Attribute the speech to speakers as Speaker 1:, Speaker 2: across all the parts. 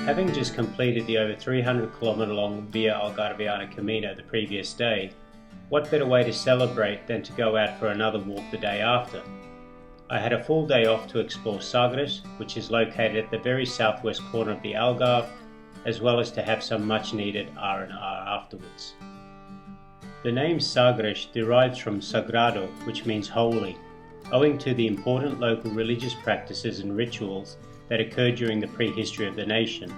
Speaker 1: Having just completed the over 300-kilometre long Via Algarviana camino the previous day, what better way to celebrate than to go out for another walk the day after? I had a full day off to explore Sagres, which is located at the very southwest corner of the Algarve, as well as to have some much needed R&R afterwards. The name Sagres derives from Sagrado, which means holy, owing to the important local religious practices and rituals that occurred during the prehistory of the nation.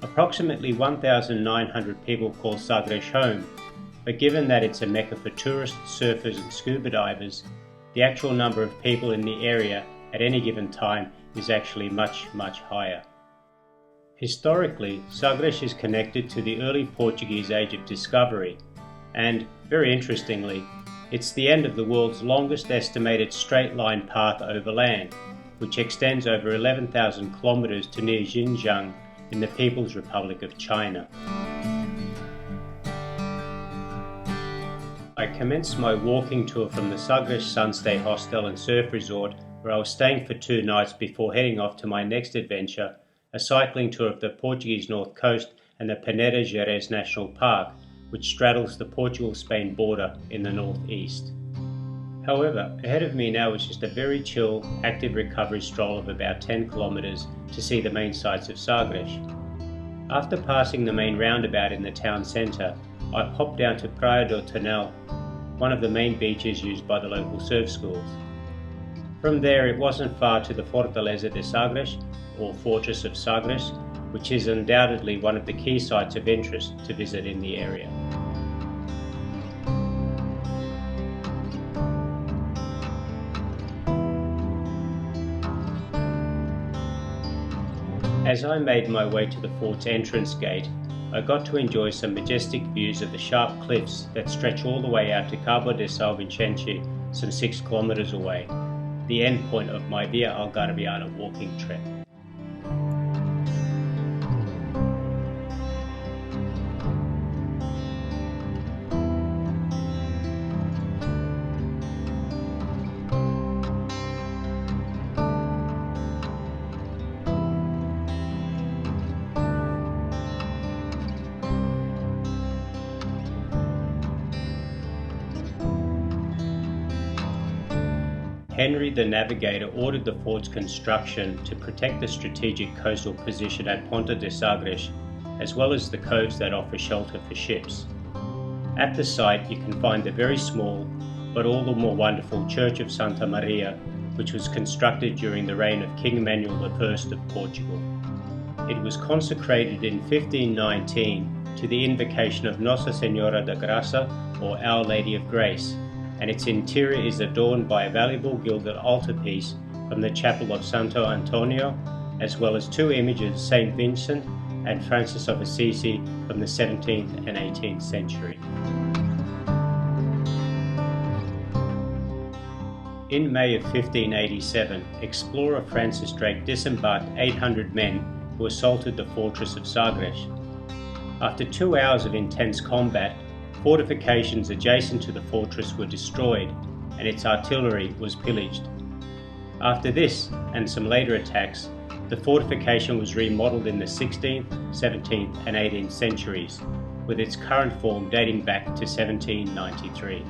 Speaker 1: Approximately 1,900 people call Sagres home, but given that it's a mecca for tourists, surfers and scuba divers, the actual number of people in the area at any given time is actually much higher. Historically, Sagres is connected to the early Portuguese Age of Discovery, and, very interestingly, it's the end of the world's longest estimated straight-line path over land, which extends over 11,000 kilometers to near Jinjiang in the People's Republic of China. I commenced my walking tour from the Sagres Sun Stay hostel and surf resort, where I was staying for 2 nights before heading off to my next adventure, a cycling tour of the Portuguese north coast and the Peneda-Gerez National Park, which straddles the Portugal-Spain border in the northeast. However, ahead of me now was just a very chill, active recovery stroll of about 10 kilometers to see the main sights of Sagres. After passing the main roundabout in the town centre, I popped down to Praia do Tonel, one of the main beaches used by the local surf schools. From there it wasn't far to the Fortaleza de Sagres, or Fortress of Sagres, which is undoubtedly one of the key sites of interest to visit in the area. As I made my way to the fort's entrance gate, I got to enjoy some majestic views of the sharp cliffs that stretch all the way out to Cabo de São Vicente, some 6 kilometers away, the end point of my Via Algarviana walking trip. Henry the Navigator ordered the fort's construction to protect the strategic coastal position at Ponta de Sagres, as well as the coves that offer shelter for ships. At the site you can find the very small, but all the more wonderful Church of Santa Maria, which was constructed during the reign of King Emmanuel I of Portugal. It was consecrated in 1519 to the invocation of Nossa Senhora da Graça, or Our Lady of Grace, and its interior is adorned by a valuable gilded altarpiece from the chapel of Santo Antonio, as well as 2 images of Saint Vincent and Francis of Assisi from the 17th and 18th century. In May of 1587, explorer Francis Drake disembarked 800 men who assaulted the Fortress of Sagres. After 2 hours of intense combat, fortifications adjacent to the fortress were destroyed and its artillery was pillaged. After this, and some later attacks, the fortification was remodeled in the 16th, 17th and 18th centuries, with its current form dating back to 1793.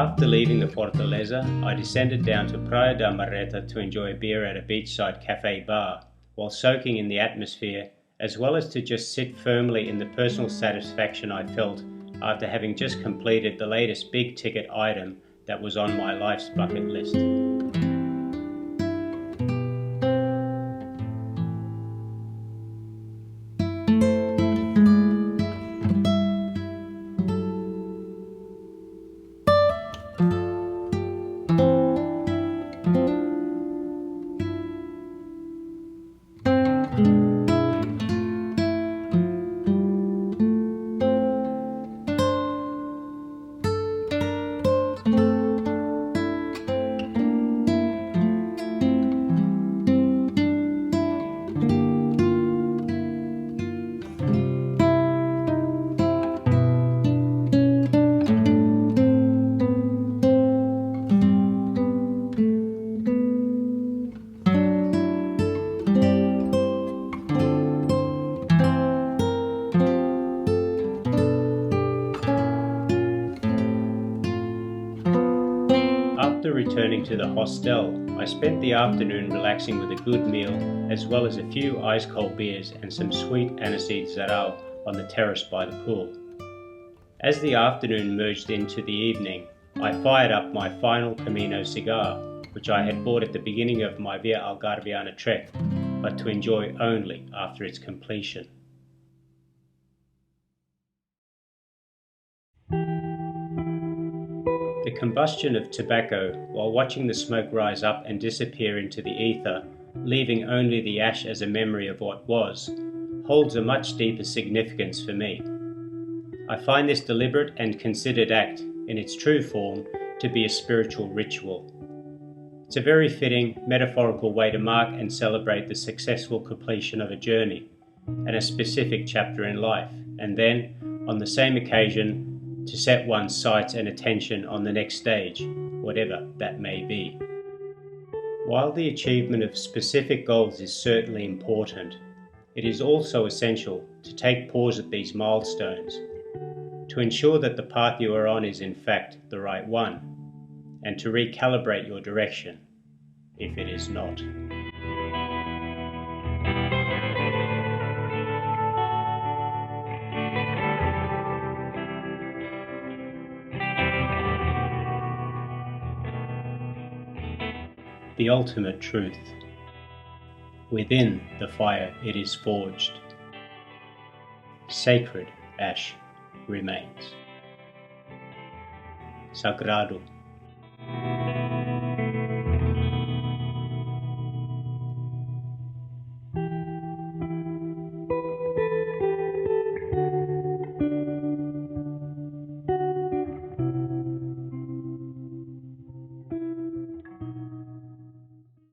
Speaker 1: After leaving the Fortaleza, I descended down to Praia da Marreta to enjoy a beer at a beachside cafe bar, while soaking in the atmosphere, as well as to just sit firmly in the personal satisfaction I felt after having just completed the latest big-ticket item that was on my life's bucket list. After returning to the hostel, I spent the afternoon relaxing with a good meal, as well as a few ice-cold beers and some sweet aniseed stroll on the terrace by the pool. As the afternoon merged into the evening, I fired up my final camino cigar, which I had bought at the beginning of my Via Algarviana trek, but to enjoy only after its completion. The combustion of tobacco, while watching the smoke rise up and disappear into the ether, leaving only the ash as a memory of what was, holds a much deeper significance for me. I find this deliberate and considered act, in its true form, to be a spiritual ritual. It's a very fitting, metaphorical way to mark and celebrate the successful completion of a journey and a specific chapter in life, and then, on the same occasion, to set one's sights and attention on the next stage, whatever that may be. While the achievement of specific goals is certainly important, it is also essential to take pause at these milestones, to ensure that the path you are on is in fact the right one, and to recalibrate your direction, if it is not. The ultimate truth. Within the fire it is forged. Sacred ash remains. Sagrado.